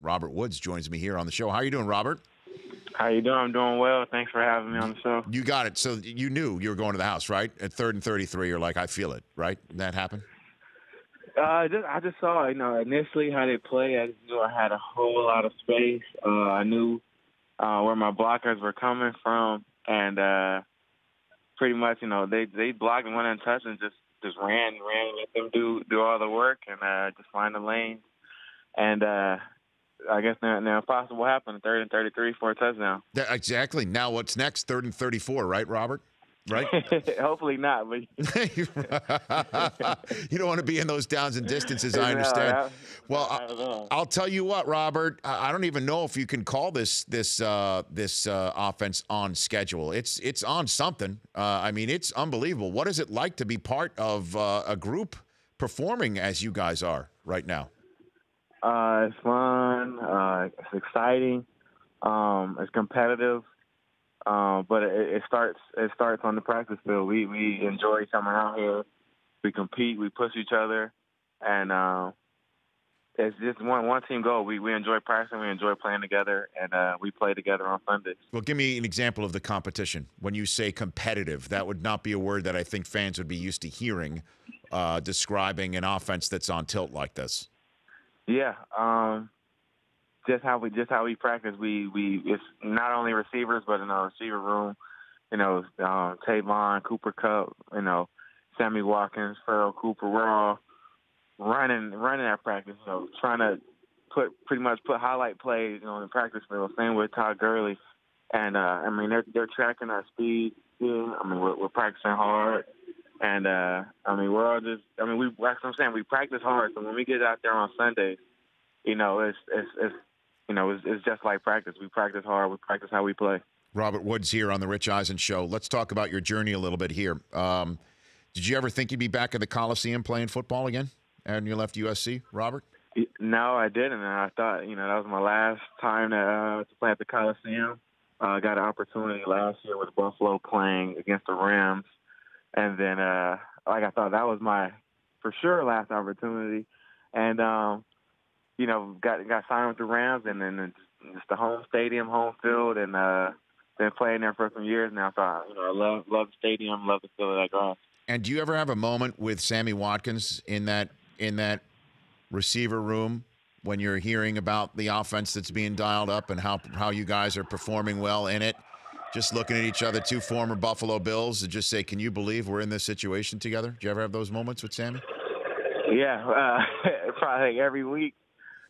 Robert Woods joins me here on the show. How are you doing, Robert? How you doing? I'm doing well. Thanks for having me on the show. You got it. So you knew you were going to the house, right? At 3rd and 33, you're like, I feel it, right? That happened? I just saw, initially how they play. I just knew I had a whole lot of space. I knew where my blockers were coming from, and pretty much, they blocked and went untouched and just ran, let them do all the work and just find the lane. And I guess now impossible happened. 3rd and 33 for a touchdown. Exactly. Now what's next? 3rd and 34, right, Robert? Right? Hopefully not, but you don't want to be in those downs and distances, I No, understand. Well, not at all. I'll tell you what, Robert, I don't even know if you can call this offense on schedule. It's on something. I mean, it's unbelievable. What is it like to be part of a group performing as you guys are right now? It's fun. It's exciting. It's competitive. But it starts on the practice field. We enjoy coming out here. We compete. We push each other, and it's just one team goal. We enjoy practicing. We enjoy playing together, and we play together on Sundays. Well, give me an example of the competition. When you say competitive, that would not be a word that I think fans would be used to hearing describing an offense that's on tilt like this. Yeah. Just how we practice, we it's not only receivers, but in our receiver room, Tavon, Cooper Kupp, Sammy Watkins, Farrell Cooper, we're all running at practice, trying to pretty much put highlight plays, in the practice field. Same with Todd Gurley, and they're tracking our speed. Yeah, we're practicing hard, and we're all just, that's what I'm saying. We practice hard, so when we get out there on Sundays, it's just like practice. We practice hard. We practice how we play. Robert Woods here on the Rich Eisen Show. Let's talk about your journey a little bit here. Did you ever think you'd be back at the Coliseum playing football again when you left USC, Robert? No, I didn't. And I thought, that was my last time to play at the Coliseum. I got an opportunity last year with Buffalo playing against the Rams. And then, I thought that was my, for sure, last opportunity. And, got signed with the Rams, and then just the home stadium, home field, and been playing there for some years now. So, I love the stadium, love the feel of that grass. And do you ever have a moment with Sammy Watkins in that receiver room when you're hearing about the offense that's being dialed up and how you guys are performing well in it? Just looking at each other, two former Buffalo Bills, and just say, can you believe we're in this situation together? Do you ever have those moments with Sammy? Yeah, probably every week.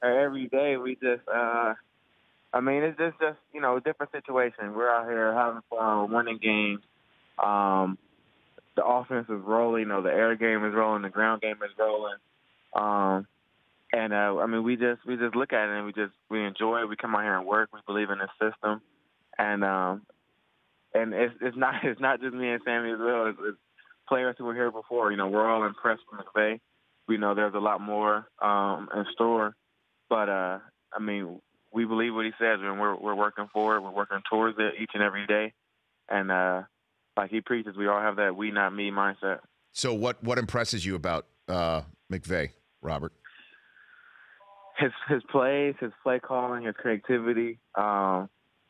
Every day we just, it's just a different situation. We're out here having fun, winning games. The offense is rolling, the air game is rolling, the ground game is rolling. We just look at it and we enjoy it. We come out here and work. We believe in the system, and it's not just me and Sammy as well. It's players who were here before. We're all impressed with McVay. We know there's a lot more in store. But, we believe what he says, and we're working for it. We're working towards it each and every day. And like he preaches, we all have that we, not me mindset. So what impresses you about McVay, Robert? His plays, his play calling, his creativity. It's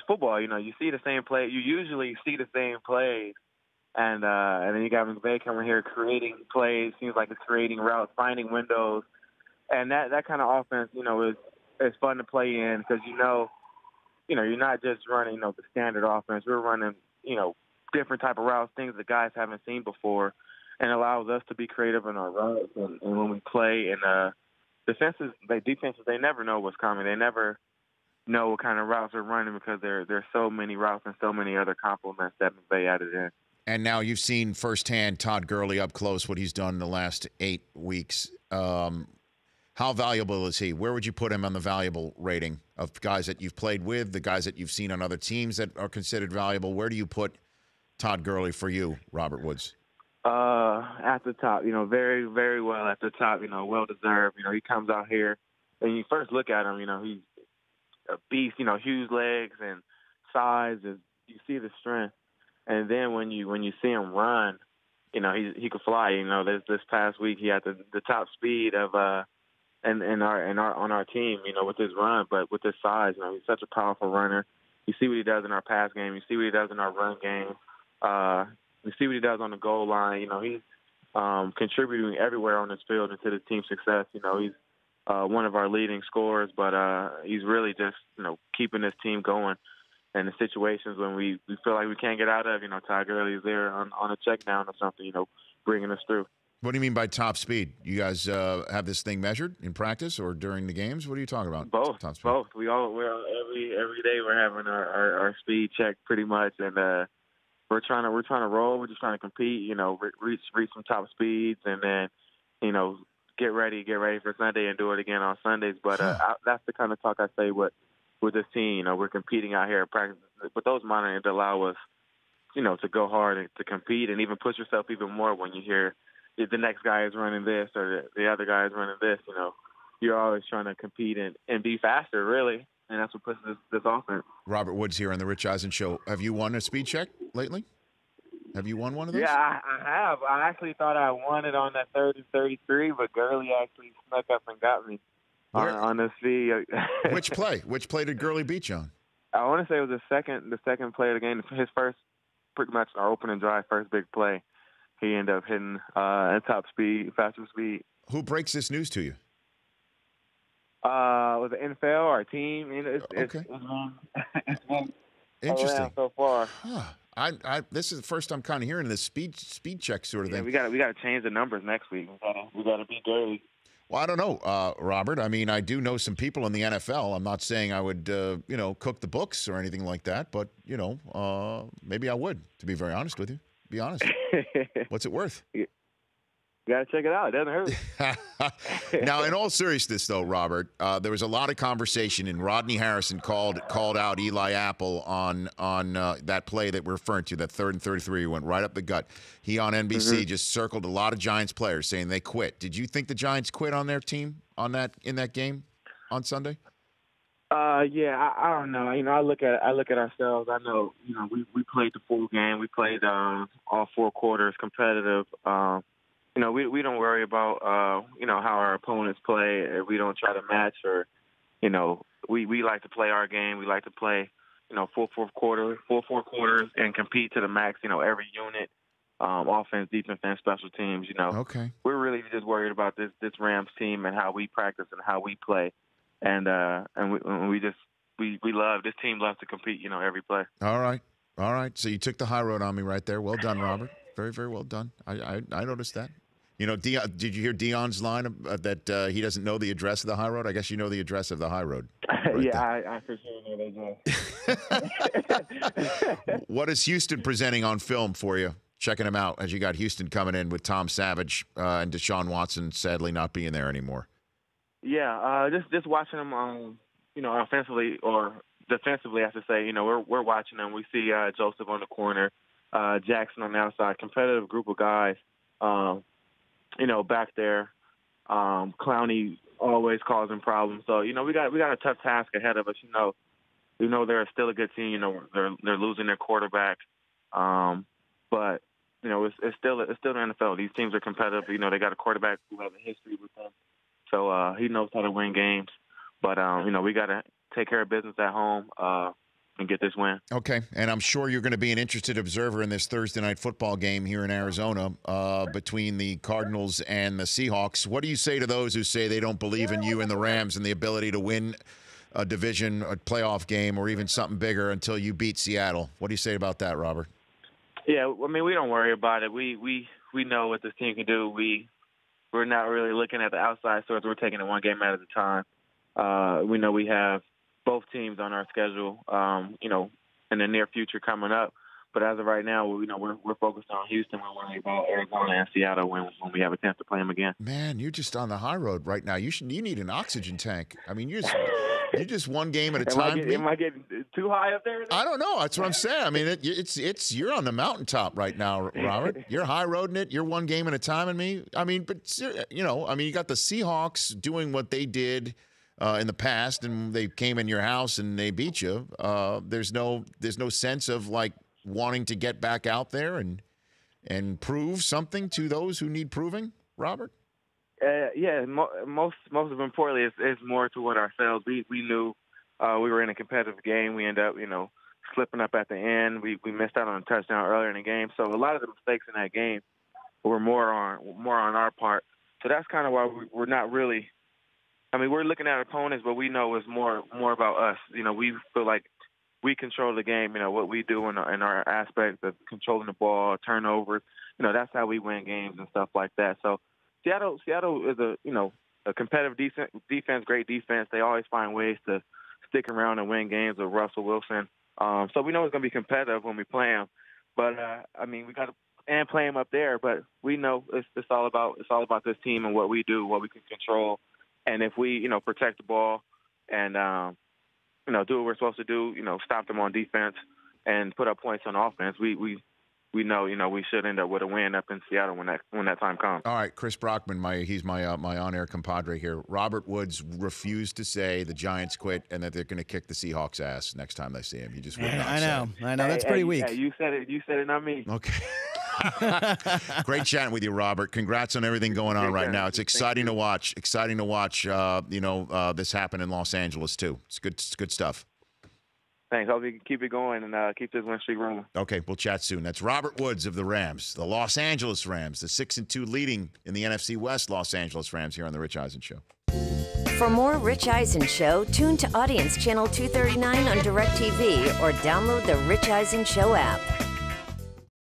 football. You see the same play. You usually see the same plays. And then you got McVay coming here creating plays. Seems like it's creating routes, finding windows, and that kind of offense, is fun to play in because you're not just running the standard offense. We're running different type of routes, things that guys haven't seen before, and allows us to be creative in our routes and when we play. And defenses they never know what's coming. They never know what kind of routes they're running because there's so many routes and so many other complements that McVay added in. And now you've seen firsthand Todd Gurley up close, what he's done in the last 8 weeks. How valuable is he? Where would you put him on the valuable rating of guys that you've played with, the guys that you've seen on other teams that are considered valuable? Where do you put Todd Gurley for you, Robert Woods? At the top, very, very well at the top, well-deserved. He comes out here, and you first look at him, he's a beast, huge legs and size. You see the strength. And then when you see him run, he could fly. This past week he had the top speed of on our team, with his run, but with his size, he's such a powerful runner. You see what he does in our pass game. You see what he does in our run game. You see what he does on the goal line. He's contributing everywhere on this field and to the team's success. He's one of our leading scorers, but he's really just keeping this team going. And the situations when we feel like we can't get out of, Ty Gurley is there on a check down or something, bringing us through. What do you mean by top speed? You guys have this thing measured in practice or during the games? What are you talking about? Both. Top speed. Both. We're every day we're having our speed check pretty much, and we're trying to roll. We're just trying to compete. Reach some top speeds, and then get ready for Sunday and do it again on Sundays. But that's the kind of talk I say with this team. We're competing out here at practice, but those monitors allow us, to go hard and to compete and even push yourself even more when you hear the next guy is running this or the other guy is running this. You're always trying to compete and be faster, really, and that's what pushes this offense. Robert Woods here on the Rich Eisen Show. Have you won a speed check lately? Have you won one of those? Yeah, I have. I actually thought I won it on that 3rd and 33, but Gurley actually snuck up and got me on the speed. Which play? Which play did Gurley beat you on? I want to say it was the second play of the game. His first, pretty much our opening drive, first big play. He ended up hitting at top speed, faster speed. Who breaks this news to you? Was it NFL, our team? Okay. It's been Interesting. so far. Huh. This is the first I'm kind of hearing this speed check sort of thing. We got to change the numbers next week. We got to be dirty. Well, I don't know, Robert. I mean, I do know some people in the NFL. I'm not saying I would, cook the books or anything like that, but maybe I would. To be very honest with you, be honest. What's it worth? You got to check it out. It doesn't hurt. Now, in all seriousness, though, Robert, there was a lot of conversation, and Rodney Harrison called out Eli Apple on that play that we're referring to, that 3rd and 33, went right up the gut. He on NBC just circled a lot of Giants players saying they quit. Did you think the Giants quit on their team in that game on Sunday? Yeah, I don't know. I look at ourselves. I know, we played the full game. We played all 4 quarters competitive. We don't worry about, how our opponents play. We don't try to match or, we like to play our game. We like to play, full 4 quarters and compete to the max, every unit, offense, defense, and special teams, Okay. We're really just worried about this Rams team and how we practice and how we play. And we love, this team loves to compete, every play. All right. So you took the high road on me right there. Well done, Robert. Very, very well done. I noticed that. Dion, did you hear Dion's line that he doesn't know the address of the high road? I guess you know the address of the high road. Right. Yeah, I for sure know that. What is Houston presenting on film for you? Checking them out as you got Houston coming in with Tom Savage and Deshaun Watson sadly not being there anymore. Yeah, just watching them, offensively or defensively, I should say. We're watching them. We see Joseph on the corner, Jackson on the outside, competitive group of guys. Back there, Clowney always causing problems. So we got a tough task ahead of us. We know they're still a good team. They're losing their quarterback, but it's still the NFL. These teams are competitive. They got a quarterback who has a history with them. So he knows how to win games. But, we got to take care of business at home and get this win. Okay. And I'm sure you're going to be an interested observer in this Thursday night football game here in Arizona between the Cardinals and the Seahawks. What do you say to those who say they don't believe in you and the Rams and the ability to win a division, a playoff game, or even something bigger until you beat Seattle? What do you say about that, Robert? Yeah, we don't worry about it. We know what this team can do. We're not really looking at the outside source. We're taking it one game at a time. We know we have both teams on our schedule, in the near future coming up. But as of right now, we're focused on Houston. We're worried about Arizona and Seattle when we have a chance to play them again. Man, you're just on the high road right now. You need an oxygen tank. I mean, you're just one game at a time. Am I getting too high up there? I don't know. That's what I'm saying. I mean, you're on the mountaintop right now, Robert. You're high roading it. You're one game at a time. And me. I mean, but you got the Seahawks doing what they did in the past, and they came in your house and they beat you. There's no sense of like wanting to get back out there and prove something to those who need proving, Robert? Yeah, most importantly, it's more toward ourselves. We knew we were in a competitive game. We ended up, slipping up at the end. We missed out on a touchdown earlier in the game. So a lot of the mistakes in that game were more on our part. So that's kind of why we're not really. I mean, we're looking at opponents, but we know it's more about us. We feel like we control the game. What we do in our aspect of controlling the ball, turnovers. That's how we win games and stuff like that. So Seattle is a competitive defense, great defense. They always find ways to stick around and win games with Russell Wilson. So we know it's going to be competitive when we play them. But we got to play them up there. But we know it's all about this team and what we do, what we can control. And if we protect the ball and do what we're supposed to do, stop them on defense and put up points on offense, we know we should end up with a win up in Seattle when that time comes. All right, Chris Brockman, he's my on-air compadre here. Robert Woods refused to say the Giants quit and that they're going to kick the Seahawks' ass next time they see him. He just would not I know. That's pretty weak. Hey, you said it, not me. Okay. Great chatting with you, Robert. Congrats on everything going on right now. It's exciting to watch. Exciting to watch. This happen in Los Angeles too. It's good stuff. Thanks. Hope we can keep it going and keep this win streak rolling. Okay, we'll chat soon. That's Robert Woods of the Rams, the Los Angeles Rams, the 6-2 leading in the NFC West Los Angeles Rams here on the Rich Eisen Show. For more Rich Eisen Show, tune to Audience Channel 239 on DirecTV or download the Rich Eisen Show app.